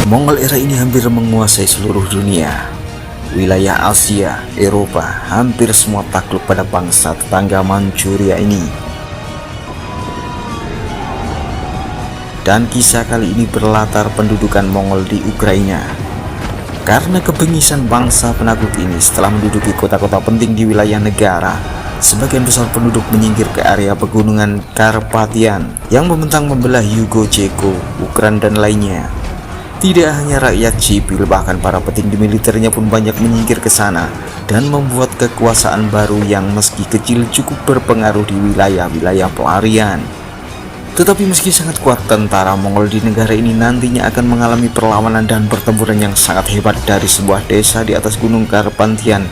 Mongol era ini hampir menguasai seluruh dunia. Wilayah Asia, Eropa, hampir semua takluk pada bangsa tetangga Manchuria ini. Dan kisah kali ini berlatar pendudukan Mongol di Ukraina. Karena kebengisan bangsa penakluk ini setelah menduduki kota-kota penting di wilayah negara, sebagian besar penduduk menyingkir ke area pegunungan Karpatian yang membentang membelah Yugo, Ceko, Ukraina dan lainnya. Tidak hanya rakyat sipil, bahkan para petinggi militernya pun banyak menyingkir ke sana dan membuat kekuasaan baru yang meski kecil cukup berpengaruh di wilayah-wilayah pelarian. Tetapi meski sangat kuat, tentara Mongol di negara ini nantinya akan mengalami perlawanan dan pertempuran yang sangat hebat dari sebuah desa di atas gunung Karpatian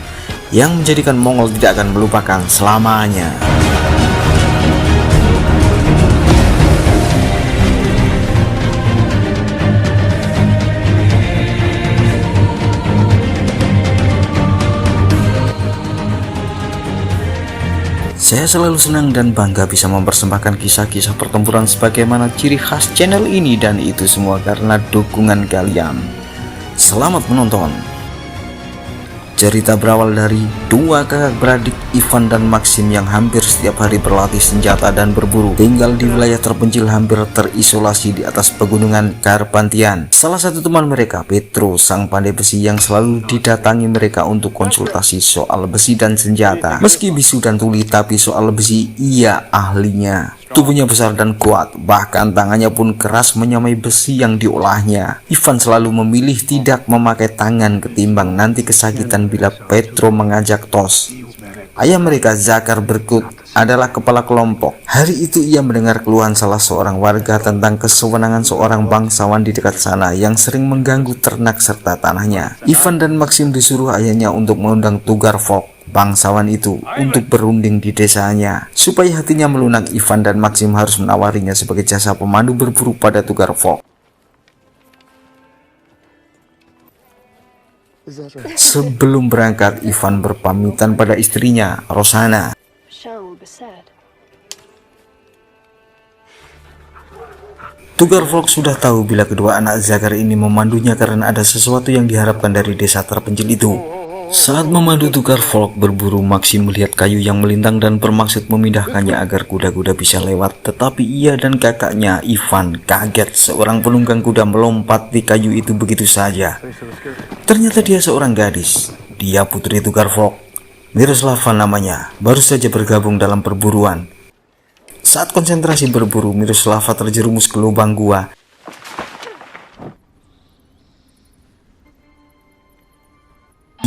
yang menjadikan Mongol tidak akan melupakan selamanya. Saya selalu senang dan bangga bisa mempersembahkan kisah-kisah pertempuran sebagaimana ciri khas channel ini, dan itu semua karena dukungan kalian. Selamat menonton. Cerita berawal dari dua kakak beradik, Ivan dan Maxim, yang hampir setiap hari berlatih senjata dan berburu, tinggal di wilayah terpencil hampir terisolasi di atas pegunungan Karpatian. Salah satu teman mereka, Petro, sang pandai besi yang selalu didatangi mereka untuk konsultasi soal besi dan senjata. Meski bisu dan tuli, tapi soal besi ia ahlinya. Tubuhnya besar dan kuat, bahkan tangannya pun keras menyamai besi yang diolahnya. Ivan selalu memilih tidak memakai tangan ketimbang nanti kesakitan bila Petro mengajak tos. Ayah mereka, Zakar Berkut, adalah kepala kelompok. Hari itu ia mendengar keluhan salah seorang warga tentang kesewenangan seorang bangsawan di dekat sana yang sering mengganggu ternak serta tanahnya. Ivan dan Maxim disuruh ayahnya untuk mengundang Tugar Folk, bangsawan itu, untuk berunding di desanya. Supaya hatinya melunak, Ivan dan Maxim harus menawarinya sebagai jasa pemandu berburu pada Tugar Folk. Sebelum berangkat, Ivan berpamitan pada istrinya, Rosana. Tugar Folk sudah tahu bila kedua anak Zakar ini memandunya karena ada sesuatu yang diharapkan dari desa terpencil itu. Saat memandu Tugar Folk berburu, Maxim melihat kayu yang melintang dan bermaksud memindahkannya agar kuda-kuda bisa lewat. Tetapi ia dan kakaknya Ivan kaget. Seorang penunggang kuda melompat di kayu itu begitu saja. Ternyata dia seorang gadis. Dia putri Tugar Folk, Miroslava namanya, baru saja bergabung dalam perburuan. Saat konsentrasi berburu, Miroslava terjerumus ke lubang gua.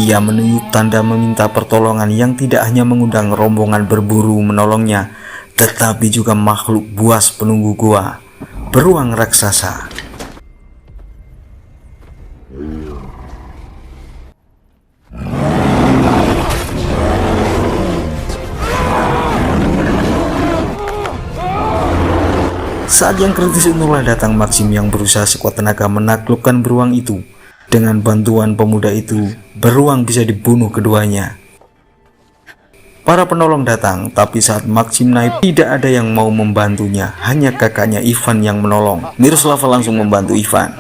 Ia menunjuk tanda meminta pertolongan yang tidak hanya mengundang rombongan berburu menolongnya, tetapi juga makhluk buas penunggu gua, beruang raksasa. Saat yang kritis itulah datang Maxim yang berusaha sekuat tenaga menaklukkan beruang itu. Dengan bantuan pemuda itu, beruang bisa dibunuh keduanya. Para penolong datang, tapi saat Maxim naik tidak ada yang mau membantunya, hanya kakaknya Ivan yang menolong. Miroslava langsung membantu Ivan.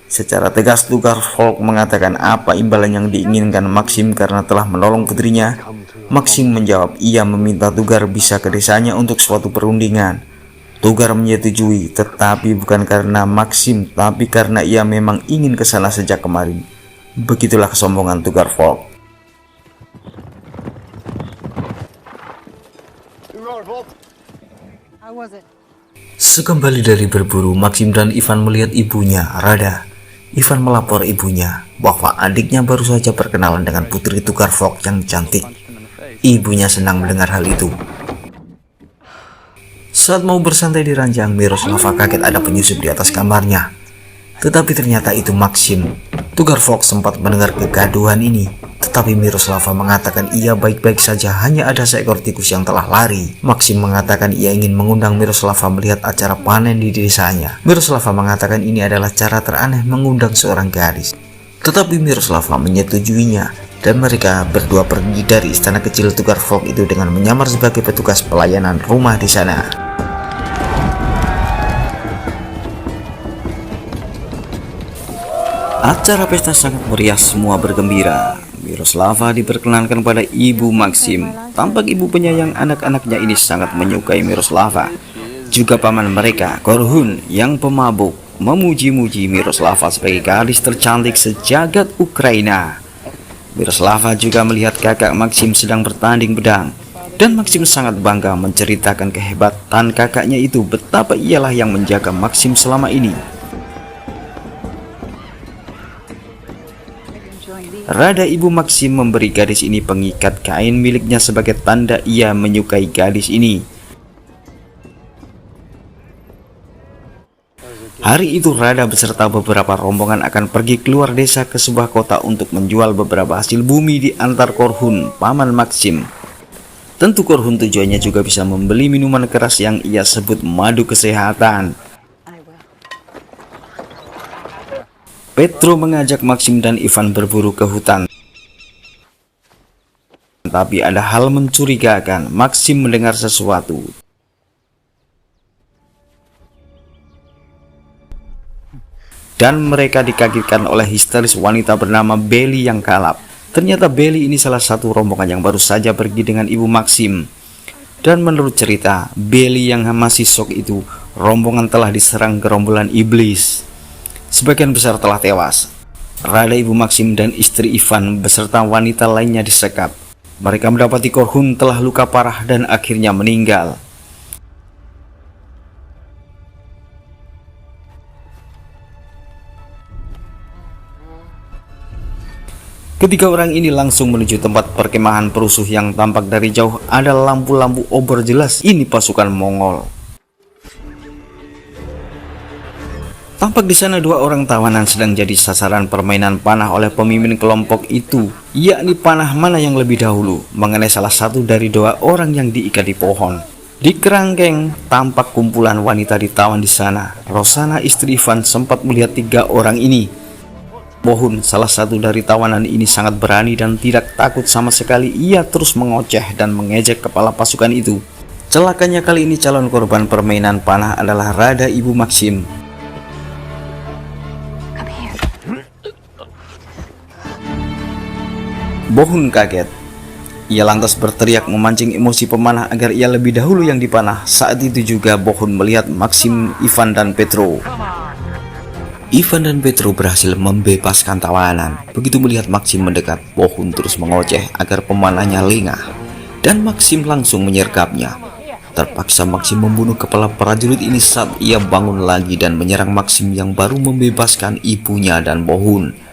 Secara tegas Tugar Folk mengatakan apa imbalan yang diinginkan Maxim karena telah menolong putrinya. Maxim menjawab ia meminta Tugar bisa ke desanya untuk suatu perundingan. Tugar menyetujui, tetapi bukan karena Maxim, tapi karena ia memang ingin ke sana sejak kemarin. Begitulah kesombongan Tugar Folk. Sekembali dari berburu, Maxim dan Ivan melihat ibunya, Rada. Ivan melapor ibunya bahwa adiknya baru saja berkenalan dengan putri Tugar Folk yang cantik. Ibunya senang mendengar hal itu. Saat mau bersantai di ranjang, Miroslava kaget ada penyusup di atas kamarnya. Tetapi ternyata itu Maxim. Tugar Folk sempat mendengar kegaduhan ini, tetapi Miroslava mengatakan ia baik-baik saja, hanya ada seekor tikus yang telah lari. Maxim mengatakan ia ingin mengundang Miroslava melihat acara panen di desanya. Miroslava mengatakan ini adalah cara teraneh mengundang seorang gadis. Tetapi Miroslava menyetujuinya, dan mereka berdua pergi dari istana kecil Tugar Folk itu dengan menyamar sebagai petugas pelayanan rumah di sana. Acara pesta sangat meriah, semua bergembira. Miroslava diperkenalkan pada Ibu Maxim. Tampak ibu penyayang anak-anaknya ini sangat menyukai Miroslava. Juga paman mereka, Korhun, yang pemabuk, memuji-muji Miroslava sebagai gadis tercantik sejagat Ukraina. Miroslava juga melihat kakak Maxim sedang bertanding pedang. Dan Maxim sangat bangga menceritakan kehebatan kakaknya itu, betapa ialah yang menjaga Maxim selama ini. Rada Ibu Maxim memberi gadis ini pengikat kain miliknya sebagai tanda ia menyukai gadis ini. Hari itu Rada beserta beberapa rombongan akan pergi keluar desa ke sebuah kota untuk menjual beberapa hasil bumi di antar Korhun, paman Maxim. Tentu Korhun tujuannya juga bisa membeli minuman keras yang ia sebut madu kesehatan. Petro mengajak Maxim dan Ivan berburu ke hutan. Tapi ada hal mencurigakan, Maxim mendengar sesuatu. Dan mereka dikagetkan oleh histeris wanita bernama Belly yang kalap. Ternyata Belly ini salah satu rombongan yang baru saja pergi dengan Ibu Maxim. Dan menurut cerita, Belly yang masih shock itu, rombongan telah diserang gerombolan iblis. Sebagian besar telah tewas. Rada Ibu Maxim dan istri Ivan beserta wanita lainnya disekap. Mereka mendapati Korhun telah luka parah dan akhirnya meninggal. Ketiga orang ini langsung menuju tempat perkemahan perusuh yang tampak dari jauh ada lampu-lampu obor, jelas ini pasukan Mongol. Tampak di sana dua orang tawanan sedang jadi sasaran permainan panah oleh pemimpin kelompok itu, yakni panah mana yang lebih dahulu mengenai salah satu dari dua orang yang diikat di pohon. Di kerangkeng tampak kumpulan wanita ditawan di sana. Rosana istri Ivan sempat melihat tiga orang ini. Bohun, salah satu dari tawanan ini sangat berani dan tidak takut sama sekali. Ia terus mengoceh dan mengejek kepala pasukan itu. Celakanya kali ini calon korban permainan panah adalah Rada Ibu Maxim. Bohun kaget. Ia lantas berteriak memancing emosi pemanah agar ia lebih dahulu yang dipanah. Saat itu juga Bohun melihat Maxim, Ivan, dan Petro. Ivan dan Petro berhasil membebaskan tawanan. Begitu melihat Maxim mendekat, Bohun terus mengoceh agar pemanahnya lengah. Dan Maxim langsung menyergapnya. Terpaksa Maxim membunuh kepala prajurit ini saat ia bangun lagi dan menyerang Maxim yang baru membebaskan ibunya dan Bohun.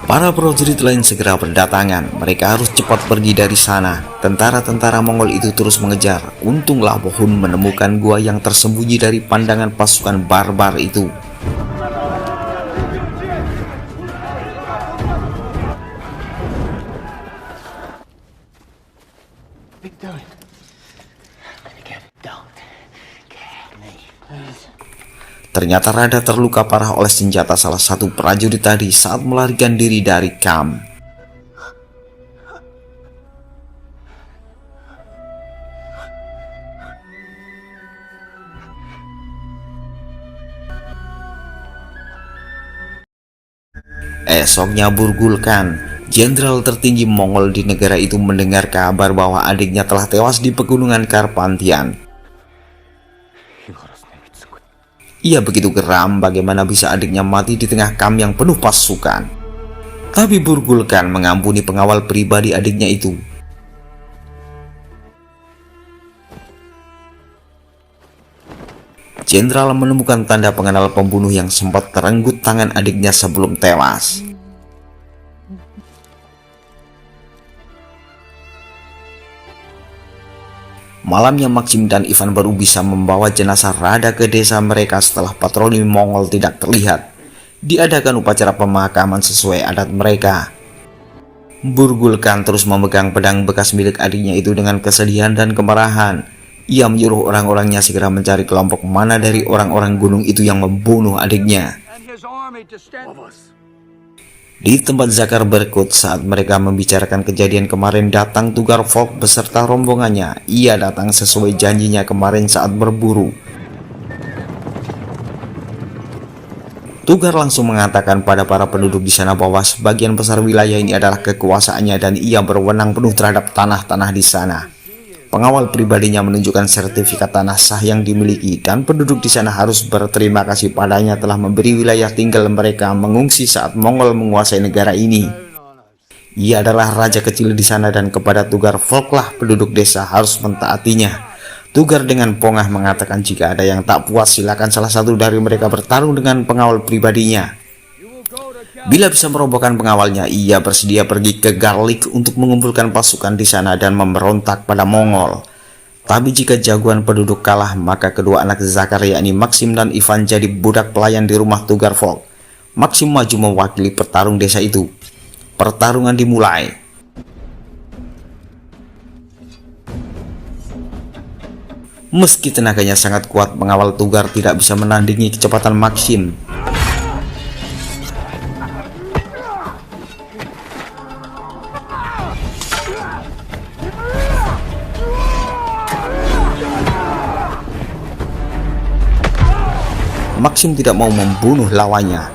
Para prajurit lain segera berdatangan. Mereka harus cepat pergi dari sana. Tentara-tentara Mongol itu terus mengejar. Untunglah Bohun menemukan gua yang tersembunyi dari pandangan pasukan barbar itu. Ternyata Rada terluka parah oleh senjata salah satu prajurit tadi saat melarikan diri dari kamp. Esoknya Burgulkan, jenderal tertinggi Mongol di negara itu, mendengar kabar bahwa adiknya telah tewas di pegunungan Karpathian. Ia begitu geram bagaimana bisa adiknya mati di tengah kamp yang penuh pasukan. Tapi Burgulkan mengampuni pengawal pribadi adiknya itu. Jenderal menemukan tanda pengenal pembunuh yang sempat terenggut tangan adiknya sebelum tewas. Malamnya Maxim dan Ivan baru bisa membawa jenazah Rada ke desa mereka setelah patroli Mongol tidak terlihat. Diadakan upacara pemakaman sesuai adat mereka. Burgulkan terus memegang pedang bekas milik adiknya itu dengan kesedihan dan kemarahan. Ia menyuruh orang-orangnya segera mencari kelompok mana dari orang-orang gunung itu yang membunuh adiknya. Di tempat Zakar berikut saat mereka membicarakan kejadian kemarin, datang Tugar Folk beserta rombongannya. Ia datang sesuai janjinya kemarin saat berburu. Tugar langsung mengatakan pada para penduduk di sana bahwa sebagian besar wilayah ini adalah kekuasaannya dan ia berwenang penuh terhadap tanah-tanah di sana. Pengawal pribadinya menunjukkan sertifikat tanah sah yang dimiliki dan penduduk di sana harus berterima kasih padanya telah memberi wilayah tinggal mereka mengungsi saat Mongol menguasai negara ini. Ia adalah raja kecil di sana dan kepada Tugar Folk lah penduduk desa harus mentaatinya. Tugar dengan pongah mengatakan jika ada yang tak puas silakan salah satu dari mereka bertarung dengan pengawal pribadinya. Bila bisa merobohkan pengawalnya, ia bersedia pergi ke Garlic untuk mengumpulkan pasukan di sana dan memberontak pada Mongol. Tapi jika jagoan penduduk kalah, maka kedua anak Zakar yakni Maxim dan Ivan jadi budak pelayan di rumah Tugar Folk. Maxim maju mewakili petarung desa itu. Pertarungan dimulai. Meski tenaganya sangat kuat, pengawal Tugar tidak bisa menandingi kecepatan Maxim. Maxim tidak mau membunuh lawannya.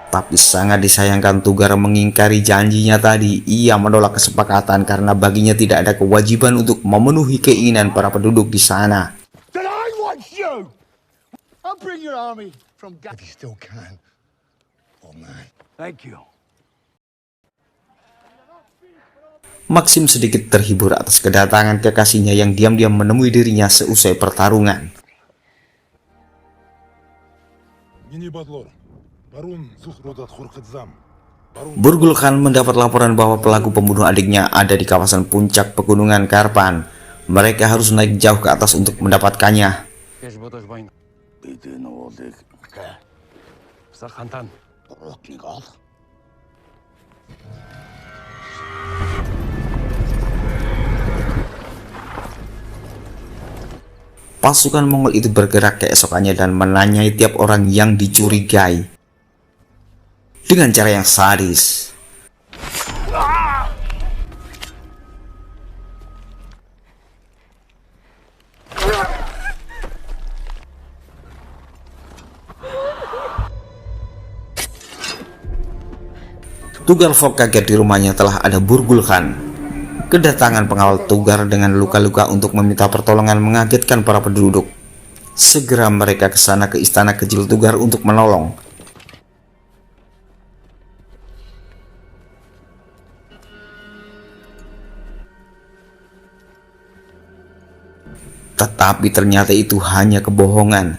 Tapi sangat disayangkan Tugar mengingkari janjinya tadi. Ia menolak kesepakatan karena baginya tidak ada kewajiban untuk memenuhi keinginan para penduduk di sana. Maxim sedikit terhibur atas kedatangan kekasihnya yang diam-diam menemui dirinya seusai pertarungan. Burgul Khan mendapat laporan bahwa pelaku pembunuh adiknya ada di kawasan puncak pegunungan Karpan. Mereka harus naik jauh ke atas untuk mendapatkannya. Pasukan Mongol itu bergerak keesokannya dan menanyai tiap orang yang dicurigai dengan cara yang sadis. Tugar Folk kaget di rumahnya telah ada Burgul Khan. Kedatangan pengawal Tugar dengan luka-luka untuk meminta pertolongan mengagetkan para penduduk. Segera mereka ke sana ke istana kecil Tugar untuk menolong. Tetapi ternyata itu hanya kebohongan.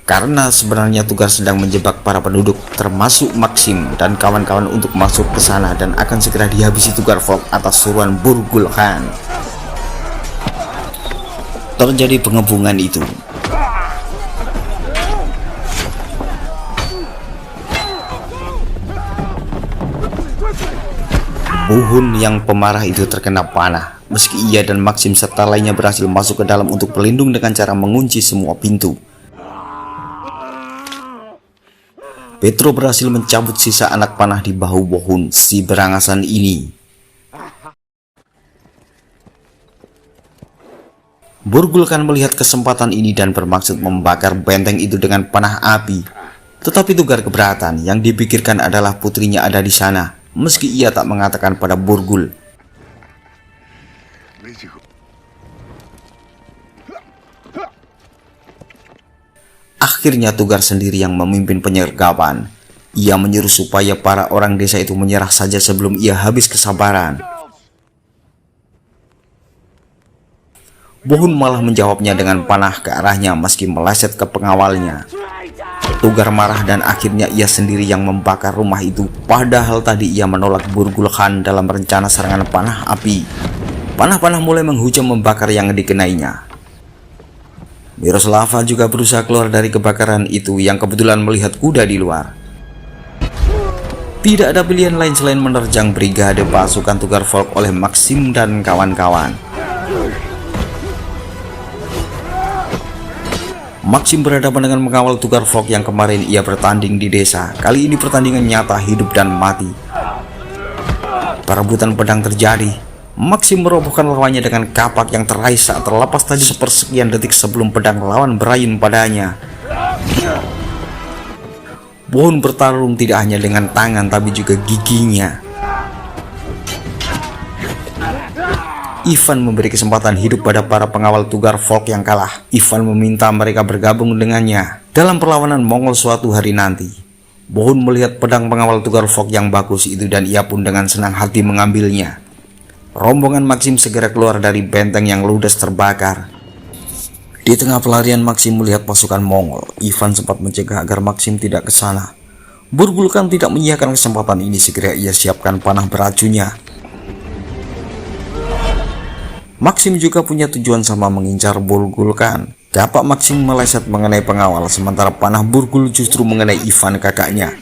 Karena sebenarnya Tugar sedang menjebak para penduduk termasuk Maxim dan kawan-kawan untuk masuk ke sana dan akan segera dihabisi Tugar Folk atas suruhan Burgul Khan. Terjadi pengepungan itu. Buhun yang pemarah itu terkena panah. Meski ia dan Maxim serta lainnya berhasil masuk ke dalam untuk berlindung dengan cara mengunci semua pintu. Petro berhasil mencabut sisa anak panah di bahu Buhun si berangasan ini. Burgul Khan melihat kesempatan ini dan bermaksud membakar benteng itu dengan panah api. Tetapi Tugar keberatan, yang dipikirkan adalah putrinya ada di sana, meski ia tak mengatakan pada Burgul. Akhirnya Tugar sendiri yang memimpin penyergapan. Ia menyuruh supaya para orang desa itu menyerah saja sebelum ia habis kesabaran. Buhun malah menjawabnya dengan panah ke arahnya meski meleset ke pengawalnya. Tugar marah dan akhirnya ia sendiri yang membakar rumah itu. Padahal tadi ia menolak Burgul Khan dalam rencana serangan panah api. Panah-panah mulai menghujam membakar yang dikenainya. Miroslava juga berusaha keluar dari kebakaran itu yang kebetulan melihat kuda di luar. Tidak ada pilihan lain selain menerjang brigade pasukan Tugar Folk oleh Maxim dan kawan-kawan. Maxim berhadapan dengan mengawal Tugar Vlog yang kemarin ia bertanding di desa. Kali ini pertandingan nyata hidup dan mati. Perebutan pedang terjadi. Maxim merobohkan lawannya dengan kapak yang teraih saat terlepas tadi sepersekian detik sebelum pedang lawan berayun padanya. Bohun bertarung tidak hanya dengan tangan tapi juga giginya. Ivan memberi kesempatan hidup pada para pengawal Tugar Vlog yang kalah. Ivan meminta mereka bergabung dengannya dalam perlawanan Mongol suatu hari nanti. Bohun melihat pedang pengawal Tugar Vlog yang bagus itu dan ia pun dengan senang hati mengambilnya. Rombongan Maxim segera keluar dari benteng yang ludes terbakar. Di tengah pelarian Maxim melihat pasukan Mongol. Ivan sempat mencegah agar Maxim tidak ke sana. Burgulkan tidak menyiapkan kesempatan ini, segera ia siapkan panah beracunnya. Maxim juga punya tujuan sama, mengincar Burgulkan. Kapak Maxim meleset mengenai pengawal, sementara panah Burgul justru mengenai Ivan kakaknya.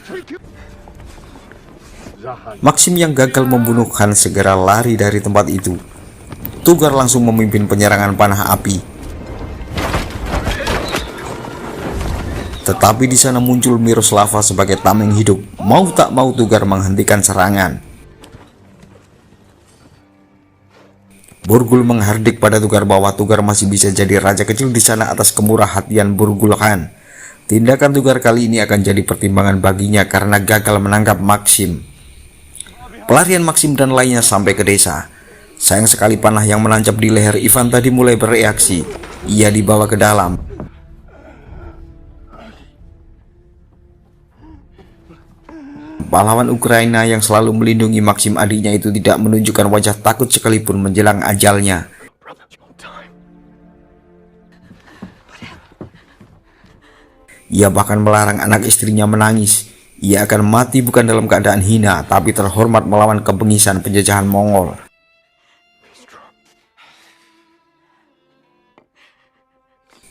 Maxim yang gagal membunuh Khan segera lari dari tempat itu. Tugar langsung memimpin penyerangan panah api. Tetapi di sana muncul Miroslava sebagai tameng hidup. Mau tak mau Tugar menghentikan serangan. Burgul menghardik pada Tugar bahwa Tugar masih bisa jadi raja kecil di sana atas kemurah hatian Burgul Khan. Tindakan Tugar kali ini akan jadi pertimbangan baginya karena gagal menangkap Maxim. Pelarian Maxim dan lainnya sampai ke desa. Sayang sekali panah yang menancap di leher Ivan tadi mulai bereaksi. Ia dibawa ke dalam. Pahlawan Ukraina yang selalu melindungi Maxim adiknya itu tidak menunjukkan wajah takut sekalipun menjelang ajalnya. Ia bahkan melarang anak istrinya menangis. Ia akan mati bukan dalam keadaan hina, tapi terhormat melawan kebengisan penjajahan Mongol.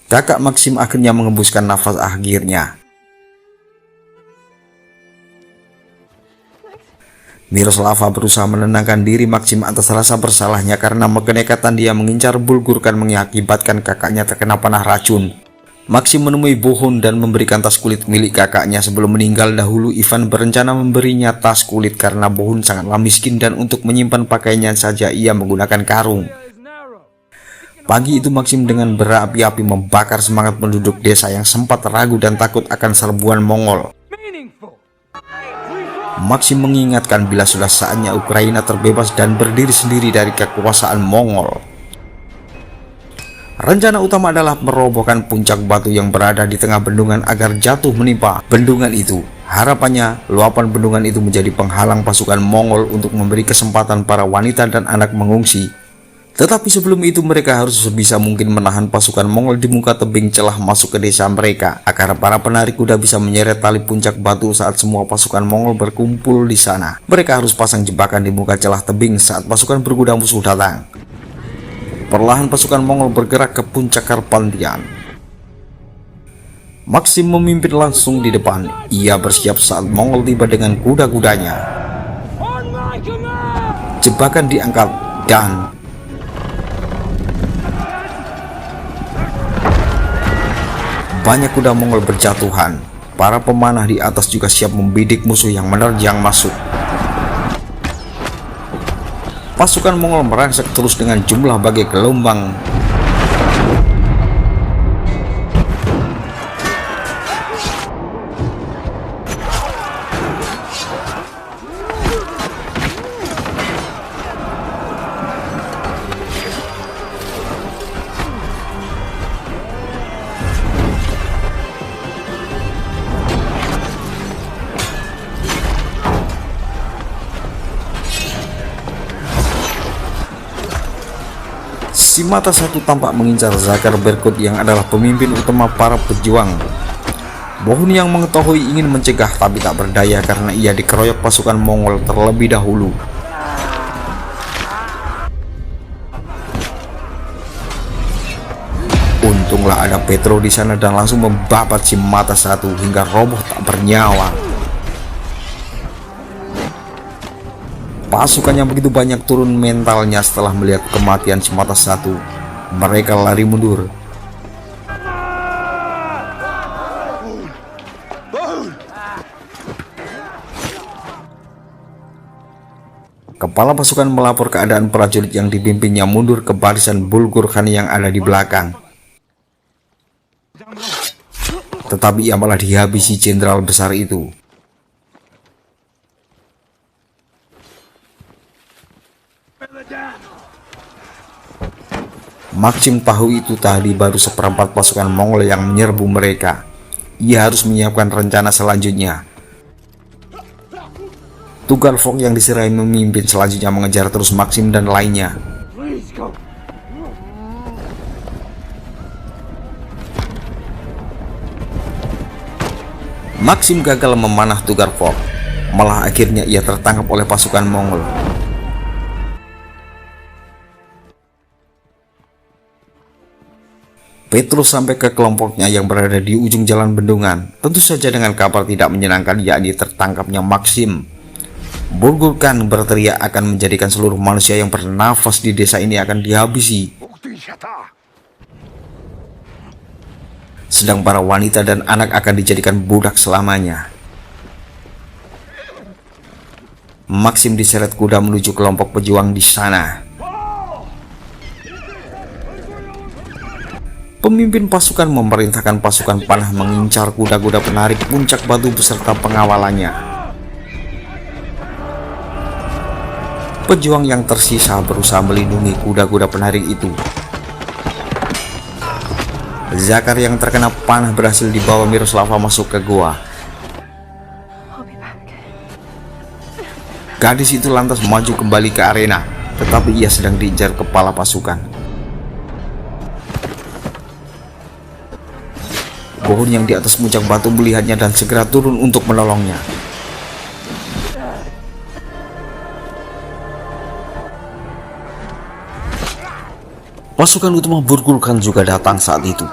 Kakak Maxim akhirnya mengembuskan nafas akhirnya. Miroslava berusaha menenangkan diri Maxim atas rasa bersalahnya karena kenekatan dia mengincar Burgulkan mengakibatkan kakaknya terkena panah racun. Maxim menemui Bohun dan memberikan tas kulit milik kakaknya. Sebelum meninggal dahulu, Ivan berencana memberinya tas kulit karena Bohun sangatlah miskin dan untuk menyimpan pakaiannya saja ia menggunakan karung. Pagi itu Maxim dengan berapi-api membakar semangat penduduk desa yang sempat ragu dan takut akan serbuan Mongol. Maxim mengingatkan bila sudah saatnya Ukraina terbebas dan berdiri sendiri dari kekuasaan Mongol. Rencana utama adalah merobohkan puncak batu yang berada di tengah bendungan agar jatuh menimpa bendungan itu. Harapannya, luapan bendungan itu menjadi penghalang pasukan Mongol untuk memberi kesempatan para wanita dan anak mengungsi. Tetapi sebelum itu mereka harus sebisa mungkin menahan pasukan Mongol di muka tebing celah masuk ke desa mereka, agar para penarik kuda bisa menyeret tali puncak batu saat semua pasukan Mongol berkumpul di sana. Mereka harus pasang jebakan di muka celah tebing saat pasukan berkuda musuh datang. Perlahan pasukan Mongol bergerak ke puncak Karpathian. Maxim memimpin langsung di depan. Ia bersiap saat Mongol tiba dengan kuda-kudanya. Jebakan diangkat dan banyak kuda Mongol berjatuhan. Para pemanah di atas juga siap membidik musuh yang menerjang masuk. Pasukan Mongol merangsek terus dengan jumlah bagai gelombang. Si mata satu tampak mengincar Zakar Berkut yang adalah pemimpin utama para pejuang. Bohun yang mengetahui ingin mencegah tapi tak berdaya karena ia dikeroyok pasukan Mongol terlebih dahulu. Untunglah ada Petro di sana dan langsung membabat si mata satu hingga roboh tak bernyawa. Pasukan yang begitu banyak turun mentalnya setelah melihat kematian si mata satu. Mereka lari mundur. Kepala pasukan melapor keadaan prajurit yang dipimpinnya mundur ke barisan Bulgur Khan yang ada di belakang. Tetapi ia malah dihabisi jenderal besar itu. Maxim tahu itu tadi baru seperempat pasukan Mongol yang menyerbu mereka. Ia harus menyiapkan rencana selanjutnya. Tugal Fok yang diserai memimpin selanjutnya mengejar terus Maxim dan lainnya. Maxim gagal memanah Tugal Fok, malah akhirnya ia tertangkap oleh pasukan Mongol. Petrus sampai ke kelompoknya yang berada di ujung jalan bendungan, tentu saja dengan kabar tidak menyenangkan, yakni tertangkapnya Maxim. Bulgur Khan berteriak akan menjadikan seluruh manusia yang bernafas di desa ini akan dihabisi. Sedang para wanita dan anak akan dijadikan budak selamanya. Maxim diseret kuda menuju kelompok pejuang di sana. Pemimpin pasukan memerintahkan pasukan panah mengincar kuda-kuda penarik puncak batu beserta pengawalannya. Pejuang yang tersisa berusaha melindungi kuda-kuda penarik itu. Zakar yang terkena panah berhasil dibawa Miroslava masuk ke gua. Gadis itu lantas maju kembali ke arena, tetapi ia sedang diincar kepala pasukan. Pohon yang di atas puncak batu melihatnya dan segera turun untuk menolongnya. Pasukan utama Bulgur Khan juga datang saat itu.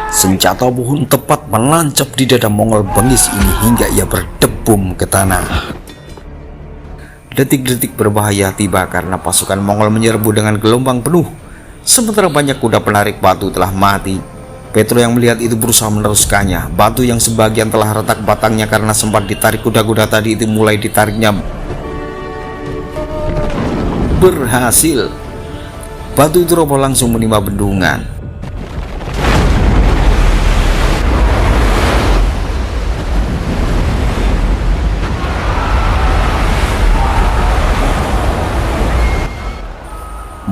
Senjata Buhun tepat menancap di dada Mongol bengis ini hingga ia berdebum ke tanah. Detik-detik berbahaya tiba karena pasukan Mongol menyerbu dengan gelombang penuh. Sementara banyak kuda penarik batu telah mati. Petro yang melihat itu berusaha meneruskannya. Batu yang sebagian telah retak batangnya karena sempat ditarik kuda-kuda tadi itu mulai ditariknya. Berhasil. Batu itu roboh langsung menimpa bendungan.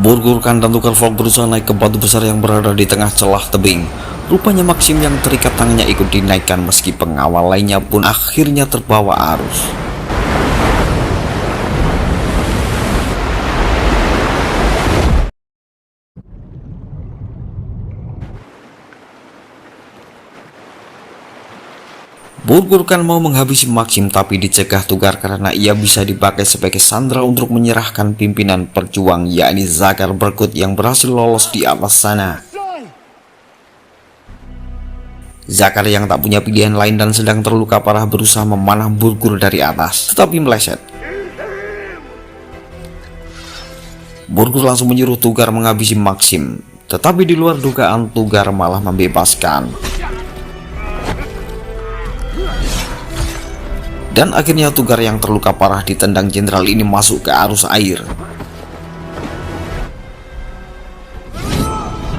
Bulgur Khan dan Tugal Fok berusaha naik ke batu besar yang berada di tengah celah tebing. Rupanya Maxim yang terikat tangannya ikut dinaikkan meski pengawal lainnya pun akhirnya terbawa arus. Bulgur Khan mau menghabisi Maxim tapi dicegah Tugar karena ia bisa dipakai sebagai sandera untuk menyerahkan pimpinan perjuang, yakni Zakar Berkut yang berhasil lolos di atas sana. Zakar yang tak punya pilihan lain dan sedang terluka parah berusaha memanah Bulgur dari atas, tetapi meleset. Bulgur langsung menyuruh Tugar menghabisi Maxim, tetapi di luar dugaan Tugar malah membebaskan. Dan akhirnya Tugar yang terluka parah ditendang jenderal ini masuk ke arus air.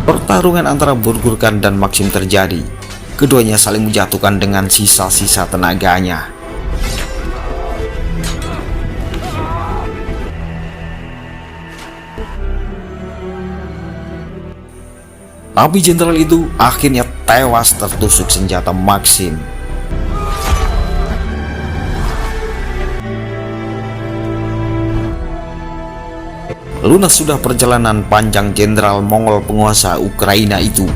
Pertarungan antara Bulgur Khan dan Maxim terjadi. Keduanya saling menjatuhkan dengan sisa-sisa tenaganya. Tapi jenderal itu akhirnya tewas tertusuk senjata Maxim. Lunas sudah perjalanan panjang jenderal Mongol penguasa Ukraina itu.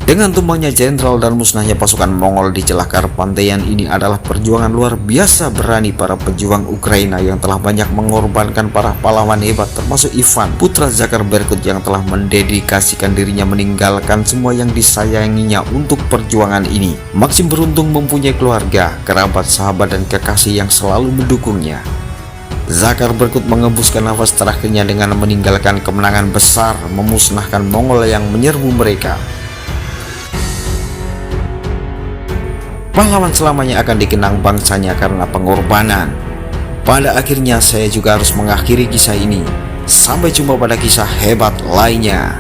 Dengan tumbangnya jenderal dan musnahnya pasukan Mongol di celah Karpantyan ini adalah perjuangan luar biasa berani para pejuang Ukraina yang telah banyak mengorbankan para pahlawan hebat, termasuk Ivan, putra Zakar Berkut yang telah mendedikasikan dirinya meninggalkan semua yang disayanginya untuk perjuangan ini. Maxim beruntung mempunyai keluarga, kerabat, sahabat, dan kekasih yang selalu mendukungnya. Zakar Berkut mengembuskan nafas terakhirnya dengan meninggalkan kemenangan besar, memusnahkan Mongol yang menyerbu mereka. Pahlawan selamanya akan dikenang bangsanya karena pengorbanan. Pada akhirnya saya juga harus mengakhiri kisah ini. Sampai jumpa pada kisah hebat lainnya.